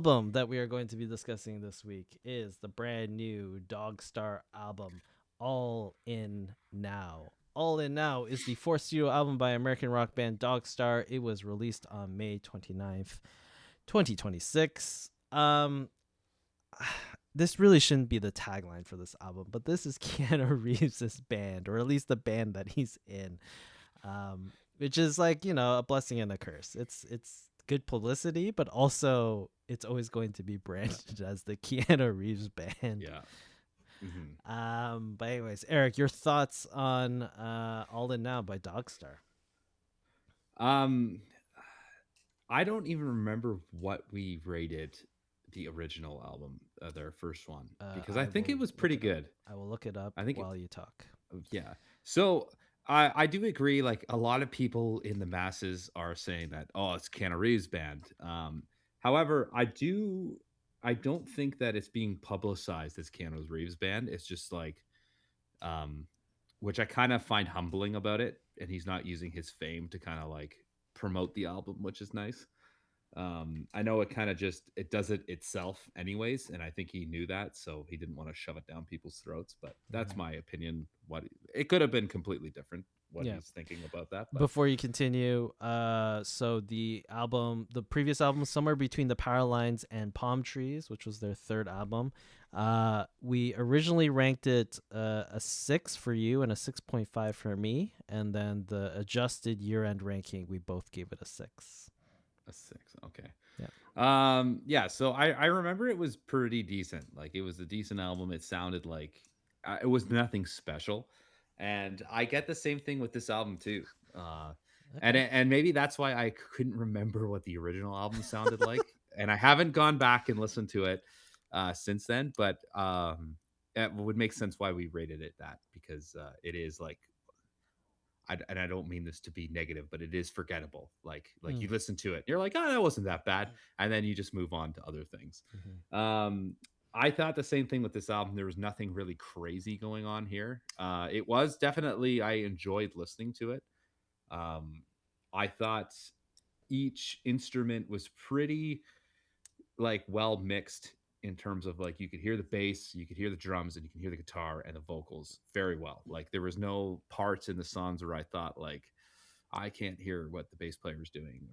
Album that we are going to be discussing this week is the brand new Dogstar album, All In Now. All In Now is the fourth studio album by American rock band Dogstar. It was released on May 29th, 2026. This really shouldn't be the tagline for this album, but this is Keanu Reeves' band, or at least the band that he's in, which is like, a blessing and a curse. It's good publicity, but also it's always going to be branded as the Keanu Reeves band. Yeah. hmm But anyways, Eric, your thoughts on All In Now by Dogstar? Um, I don't even remember what we rated the original album, their first one, because I I think will it was look pretty it up. good. I will look it up I think, while you talk. yeah. So I do agree. Like a lot of people in the masses are saying that, oh, it's Keanu Reeves band. However, I don't think that it's being publicized as Keanu Reeves band. It's just like, um, which I kind of find humbling about it. And he's not using his fame to kind of like promote the album, which is nice. I know it kind of just it does it itself anyways, and I think he knew that, so he didn't want to shove it down people's throats. But that's Mhm. my opinion. What it could have been completely different what Yeah. he's thinking about that, but Before you continue, so the previous album, Somewhere Between the Power Lines and Palm Trees, which was their third album, we originally ranked it a 6 for you and a 6.5 for me, and then the adjusted year-end ranking, we both gave it a 6. a 6. Okay. Yeah. Yeah. So I remember it was pretty decent. Like it was a decent album. It sounded like it was nothing special, and I get the same thing with this album too. Uh, and Okay. and maybe that's why I couldn't remember what the original album sounded like, and I haven't gone back and listened to it since then. But it would make sense why we rated it that because it is like and I don't mean this to be negative, but it is forgettable. Like Mm. you listen to it, you're like, oh, that wasn't that bad, and then you just move on to other things. Mm-hmm. Um, I thought the same thing with this album. There was nothing really crazy going on here. It was definitely I enjoyed listening to it. Um, I thought each instrument was pretty like well mixed in terms of like you could hear the bass, you could hear the drums, and you can hear the guitar and the vocals very well. Like there was no parts in the songs where I thought like I can't hear what the bass player is doing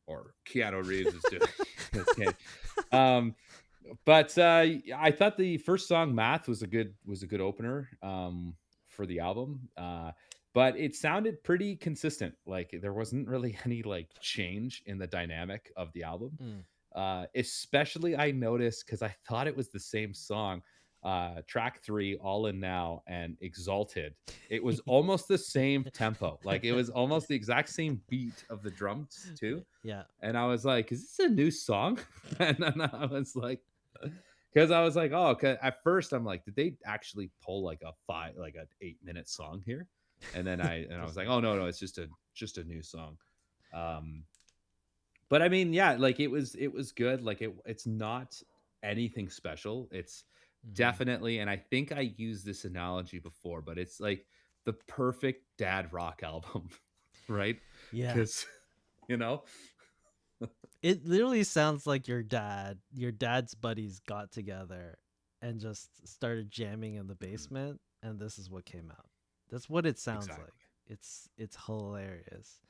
or Keanu Reeves is doing. Okay. Um, but I thought the first song "Math" was a good opener for the album. But it sounded pretty consistent. Like there wasn't really any like change in the dynamic of the album. Mm. Especially I noticed because I thought it was the same song. Track 3, All In Now, and Exalted. It was almost the same tempo. Like it was almost the exact same beat of the drums too. Yeah. And I was like, is this a new song? And then I was like, because I was like, oh, 'cause at first I'm like, did they actually pull like like an 8-minute song here? And then I was Just like, like, oh no, it's just a new song. Um, but I mean, yeah, like it was good. Like it's not anything special. It's mm-hmm. definitely, and I think I used this analogy before, but it's like the perfect dad rock album, right? Yeah. Because you know, It literally sounds like your dad's buddies got together and just started jamming in the Mhm. basement, and this is what came out. That's what it sounds like. Exactly, It's hilarious.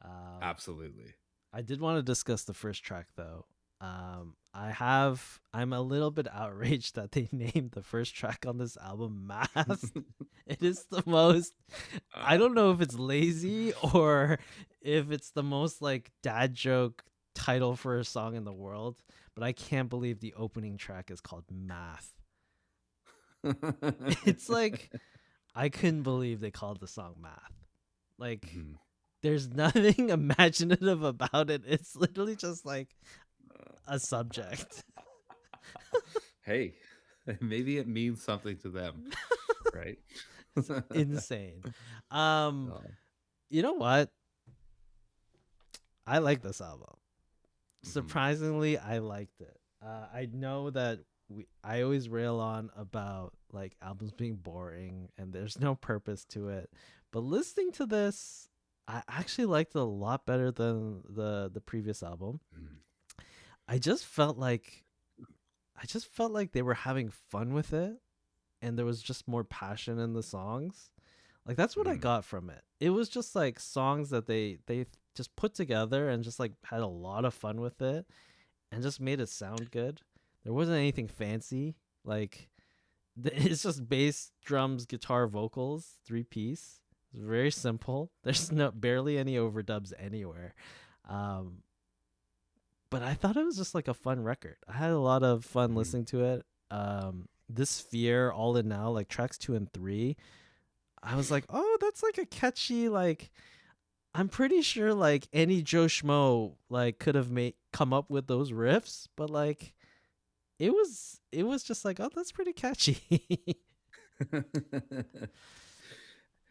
Um, absolutely. I did want to discuss the first track though. I'm a little bit outraged that they named the first track on this album Math. It is the most, I don't know if it's lazy or if it's the most like dad joke title for a song in the world, but I can't believe the opening track is called Math. It's like I couldn't believe they called the song Math. Like Mhm. there's nothing imaginative about it. It's literally just like a subject. Hey, maybe it means something to them, right? It's insane. Um, Oh, you know what? I like this album. mhm. Surprisingly, I liked it. I know that I always rail on about like albums being boring and there's no purpose to it, but listening to this, I actually liked it a lot better than the previous album. Mhm. I just felt like they were having fun with it, and there was just more passion in the songs. Like that's what I Mhm. got from it. It was just like songs that they just put together and just like had a lot of fun with it and just made it sound good. There wasn't anything fancy. Like it's just bass, drums, guitar, vocals, three piece. It's very simple. There's no barely any overdubs anywhere. Um, but I thought it was just like a fun record. I had a lot of fun Mhm. listening to it. This Fear, All In Now, like tracks 2 and 3. I was like, oh, that's like a catchy like. I'm pretty sure like any Joe Schmo like could have made come up with those riffs, but like it was just like, oh, that's pretty catchy.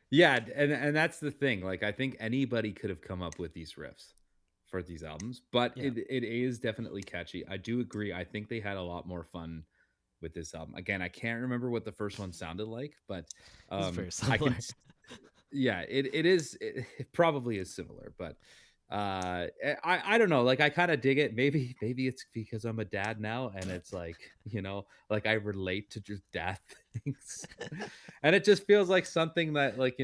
Yeah, and that's the thing. Like, I think anybody could have come up with these riffs for these albums, but Yeah, it is definitely catchy. I do agree. I think they had a lot more fun with this album. Again, I can't remember what the first one sounded like, but it's very I similar. can yeah, it is it probably is similar, but I don't know, like I kind of dig it. Maybe it's because I'm a dad now and it's like, like I relate to just dad things. And it just feels like something that like,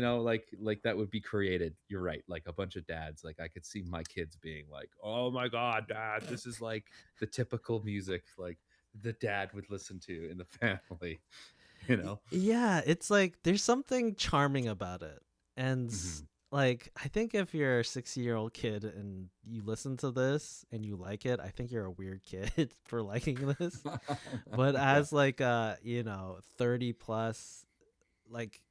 like that would be created. You're right. Like a bunch of dads, like I could see my kids being like, "Oh my god, dad, this is like the typical music like the dad would listen to in the family," you know? Yeah, it's like there's something charming about it. And Mhm. like I think if you're a 60-year-old kid and you listen to this and you like it, I think you're a weird kid for liking this. But Yeah, as like 30 plus, like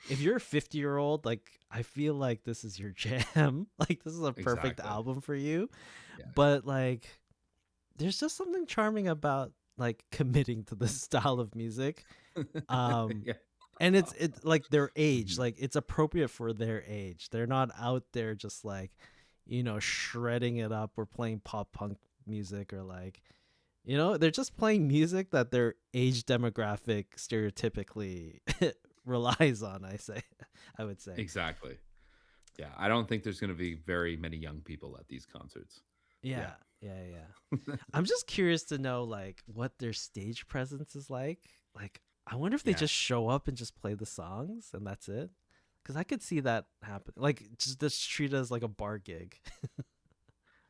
if you're a 50-year-old, like I feel like this is your jam. Like this is a perfect exactly. album for you. Yeah. But like there's just something charming about like committing to this style of music. Um Yeah. and it's like their age, Mhm. like it's appropriate for their age. They're not out there just like, shredding it up or playing pop punk music or like, they're just playing music that their age demographic stereotypically relies on, I would say. Exactly. Yeah, I don't think there's gonna be very many young people at these concerts. Yeah. Yeah, yeah, yeah. I'm just curious to know like what their stage presence is like. Like I wonder if they Yeah. just show up and just play the songs and that's it. Cuz I could see that happen. Like just treat it as like a bar gig.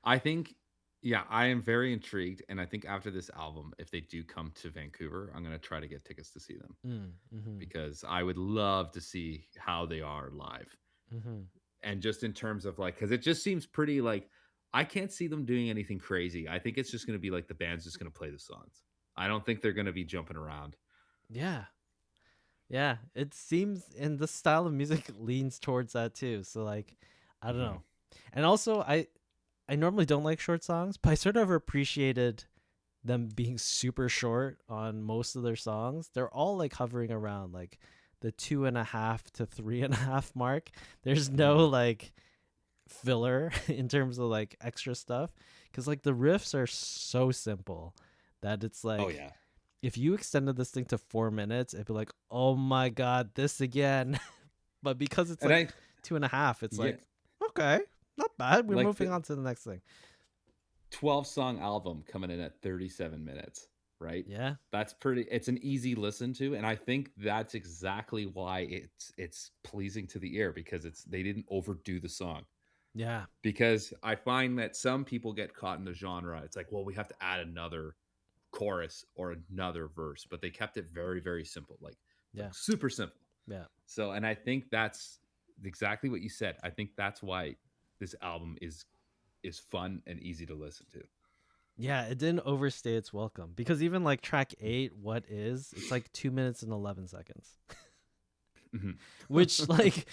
I think yeah, I am very intrigued, and I think after this album, if they do come to Vancouver, I'm gonna try to get tickets to see them Mhm. because I would love to see how they are live. Mhm. And just in terms of like, because it just seems pretty like I can't see them doing anything crazy. I think it's just gonna be like the band's just gonna play the songs. I don't think they're gonna be jumping around. Yeah. Yeah, it seems and the style of music leans towards that too. So like I don't Mhm. know. And also I normally don't like short songs, but I sort of appreciated them being super short on most of their songs. They're all like hovering around like the 2.5 to 3.5 mark. There's no Mhm. like filler in terms of like extra stuff because like the riffs are so simple that it's Oh like yeah. if you extended this thing to 4 minutes, it'd be like, oh my god, this again. But because it's And like I 2.5, it's yeah, like, okay, not bad. We're like moving the on to the next thing. 12-song album coming in at 37 minutes, right? Yeah, That's pretty it's an easy listen to, and I think that's exactly why it's pleasing to the ear because it's they didn't overdo the song. yeah, Because I find that some people get caught in the genre. It's like, well, we have to add another chorus or another verse, but they kept it very, very simple, like yeah, super simple. yeah. So, and I think that's exactly what you said. I think that's why this album is fun and easy to listen to. Yeah, it didn't overstay its welcome because even like track 8, What Is, it's like 2 minutes and 11 seconds. Mhm. Which, like,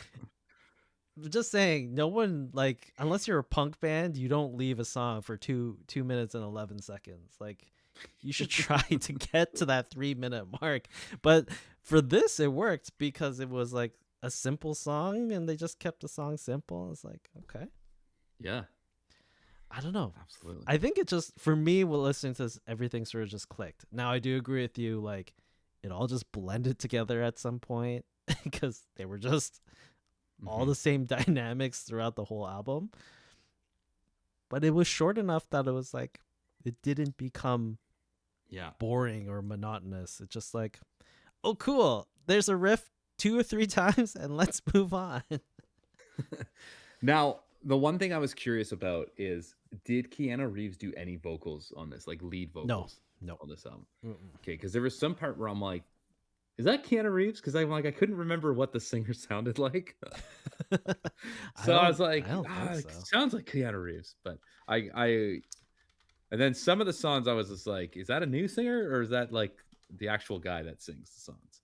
just saying, no one, like, unless you're a punk band, you don't leave a song for 2 minutes and 11 seconds. Like, you should try to get to that 3 minute mark. But for this, it worked because it was like a simple song and they just kept the song simple. It's like, okay. Yeah, I don't know. absolutely. I think it just for me, while listening to this, everything sort of just clicked. Now I do agree with you. Like it all just blended together at some point because they were just all Hmm. the same dynamics throughout the whole album. But it was short enough that it was like It didn't become Yeah. boring or monotonous. It's just like, oh, cool. There's a riff 2 or 3 times, and let's move on. Now, the one thing I was curious about is, did Keanu Reeves do any vocals on this, like lead No, vocals no. on this album? Mm-mm. Okay, because there was some part where I'm like, is that Keanu Reeves? Because I'm like, I couldn't remember what the singer sounded like. I So I was don't. I like, don't think it so. sounds like Keanu Reeves. But I, and then some of the songs I was just like, is that a new singer or is that like the actual guy that sings the songs?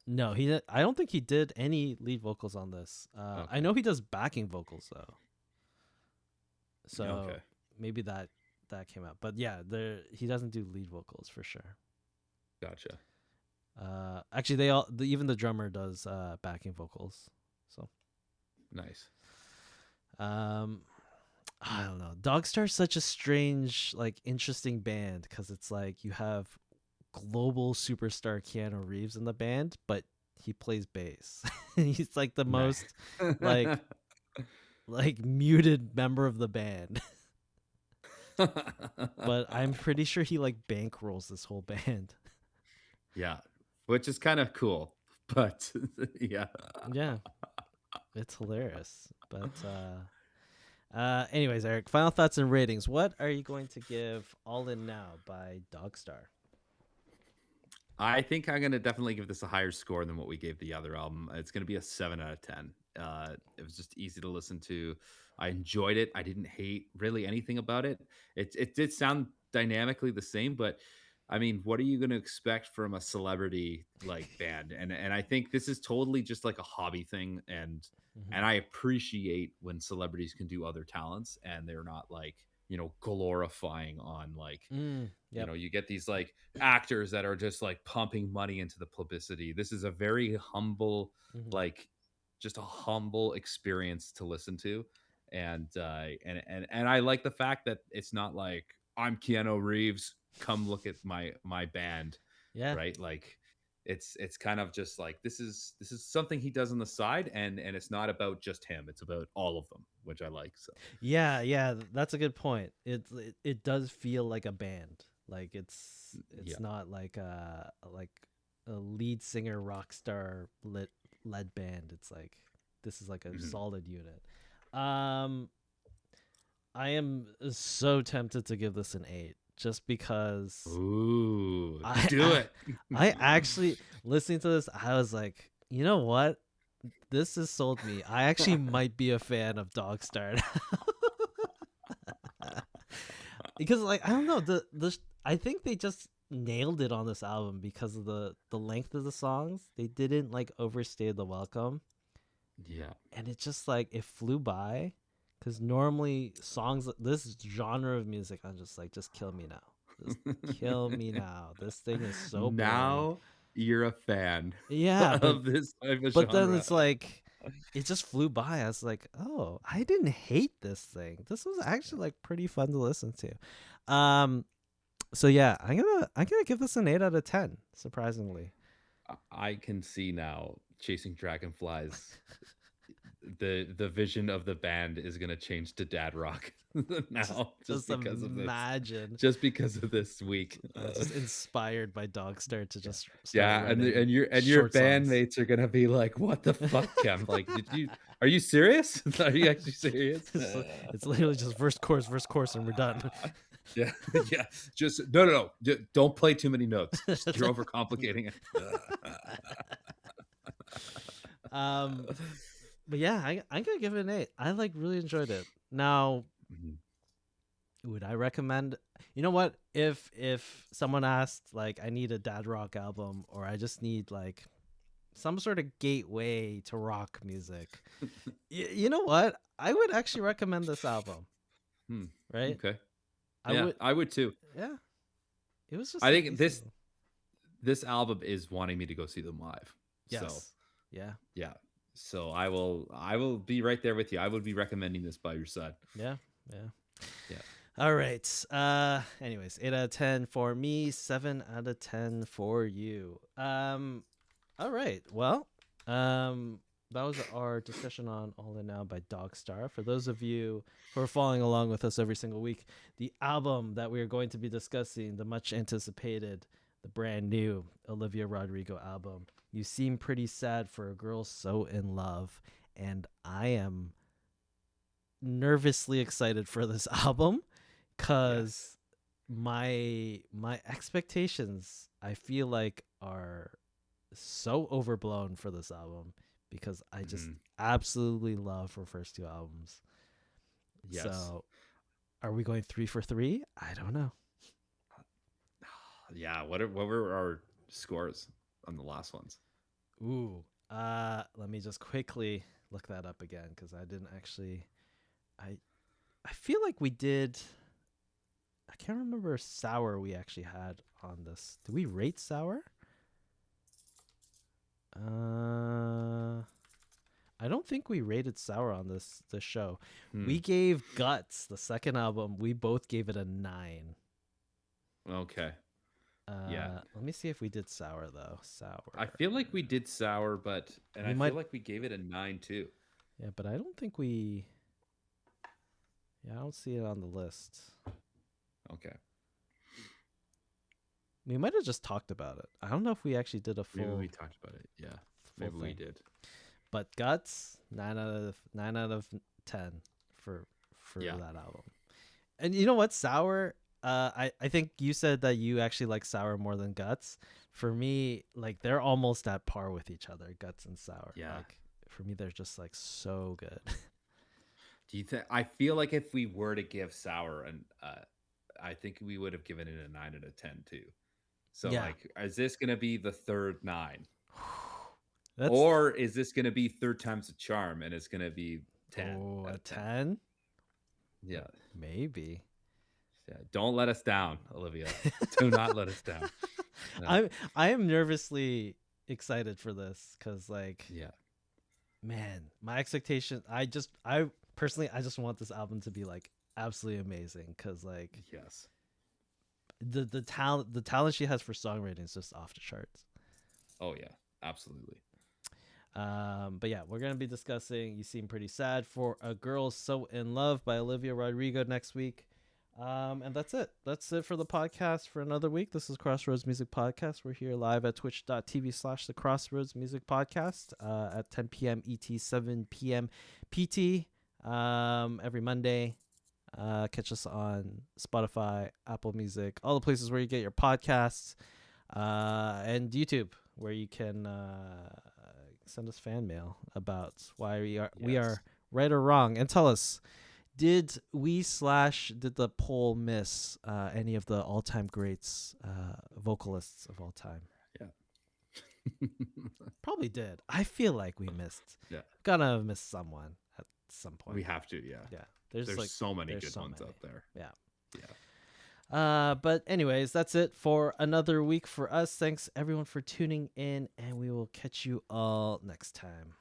No, he. I don't think he did any lead vocals on this. I Okay. know he does backing vocals though, so Okay. maybe that came out. But yeah, there he doesn't do lead vocals for sure. Gotcha. Actually, even the drummer does backing vocals. So, Nice. um, I don't know. Dogstar's such a strange, like, interesting band because it's like you have global superstar Keanu Reeves in the band, but he plays bass. He's like the Nice. most like muted member of the band. But I'm pretty sure he like bankrolls this whole band. Yeah, which is kind of cool, but yeah. Yeah, it's hilarious. But anyways, Eric, final thoughts and ratings. What are you going to give All In Now by Dogstar? I think I'm gonna definitely give this a higher score than what we gave the other album. It's gonna be a 7 out of 10. It was just easy to listen to. I enjoyed it. I didn't hate really anything about it. It did sound dynamically the same, but I mean, what are you gonna expect from a celebrity like band? And I think this is totally just like a hobby thing, Mm-hmm. and I appreciate when celebrities can do other talents and they're not like, glorifying on like, Yep. you get these like actors that are just like pumping money into the publicity. This is a very humble, Mm-hmm. like just a humble experience to listen to. And I like the fact that it's not like, I'm Keanu Reeves, come look at my band, Yeah. right? Like it's kind of just like, this is something he does on the side, and it's not about just him, it's about all of them, which I like. So Yeah, yeah, that's a good point. It does feel like a band. Like it's yeah. not like a lead singer rock star led band. It's like this is like a Mhm. solid unit. Um I am so tempted to give this an 8 just because Ooh, I do I, it. I actually listening to this I was like, "You know what? This has sold me. I actually might be a fan of Dogstar." Because like I don't know the I think they just nailed it on this album because of the length of the songs. They didn't like overstay the welcome, Yeah. and it just like it flew by. Because normally songs this genre of music, I'm just like, just kill me now, just kill me now. This thing is so boring. Now you're a fan Yeah, of this type of but then genre. it's like it just flew by. I was like, oh, I didn't hate this thing. This was actually like pretty fun to listen to. So yeah, I'm gonna give this an 8 out of 10. Surprisingly, I can see now, chasing dragonflies. The vision of the band is gonna change to dad rock now, just imagine just because of this week. just inspired by Dogstar to Yeah. just start Yeah, and writing your short songs. bandmates are gonna be like, "What the fuck, Cam? Like, are you serious? Are you actually serious?" It's literally just verse, chorus, and we're done. Yeah, yeah. Just no. Don't play too many notes. You're overcomplicating it. um, but yeah, I'm gonna give it an 8. I like really enjoyed it. Now, Mhm. would I recommend? You know what? If someone asked like I need a dad rock album or I just need like some sort of gateway to rock music, you know what? I would actually recommend this album. Hmm. Right? Okay. I Yeah, would. I would too. Yeah, it was just I a think decent. this album is wanting me to go see them live. So Yes. Yeah. yeah. So I will be right there with you. I would be recommending this by your side. Yeah. Yeah. Yeah. All right. Anyways, 8 out of 10 for me, 7 out of 10 for you. All right. Well, that was our discussion on All In Now by Dogstar. For those of you who are following along with us every single week, the album that we are going to be discussing, the much anticipated, the brand new Olivia Rodrigo album, You Seem Pretty Sad for a Girl So in Love. And I am nervously excited for this album Yes. because my expectations, I feel like, are so overblown for this album because I just Mhm. absolutely love her first two albums. Yes. So, are we going 3 for 3? I don't know. Yeah. What were our scores on the last ones? Ooh. Let me just quickly look that up again because I didn't actually. I I feel like we did. I can't remember sour we actually had on this. Did we rate sour? Uh, I don't think we rated sour on this show. Hmm. We gave Guts, the second album. We both gave it a 9. Okay. Yeah. Let me see if we did sour though. I Sour. feel like we did sour, and We I feel might. like we gave it a 9 too. Yeah, but I don't think we. Yeah, I don't see it on the list. Okay. We might have just talked about it. I don't know if we actually did a Maybe full we talked about it. Yeah. full Maybe we thing. did. But Guts, 9 out of 10 for Yeah. that album. And you know what, sour. I think you said that you actually like sour more than Guts. For me, like they're almost at par with each other, Guts and sour. Yeah. Like for me, they're just like so good. Do you think? I feel like if we were to give sour, and I think we would have given it a 9 out of 10 too. So, Yeah, like, is this going to be the third 9? that's Or is this going to be third time's a charm and it's going to be 10 oh out a of 10? 10, Yeah. maybe. Yeah. Don't let us down, Olivia. Do not let us down. No. I am nervously excited for this because like Yeah. man, my expectation. I personally I just want this album to be like absolutely amazing because like Yes. the talent she has for songwriting is just off the charts. Oh, yeah. Absolutely. But yeah, we're gonna be discussing "You Seem Pretty Sad for a Girl So in Love" by Olivia Rodrigo next week. And that's it. That's it for the podcast for another week. This is Crossroads Music Podcast. We're here live at twitch.tv/the Crossroads Music Podcast at 10 p.m. ET, 7 p.m. PT every Monday. Catch us on Spotify, Apple Music, all the places where you get your podcasts, and YouTube, where you can send us fan mail about why we Yes. are right or wrong, and tell us, did the poll miss any of the all-time greats, vocalists of all time? Yeah. Probably did. I feel like we missed. Yeah. Gonna have missed someone at some point. We have to. Yeah. Yeah. There's Like so many there's good so ones many. out there. Yeah. Yeah. But anyways, that's it for another week for us. Thanks everyone for tuning in, and we will catch you all next time.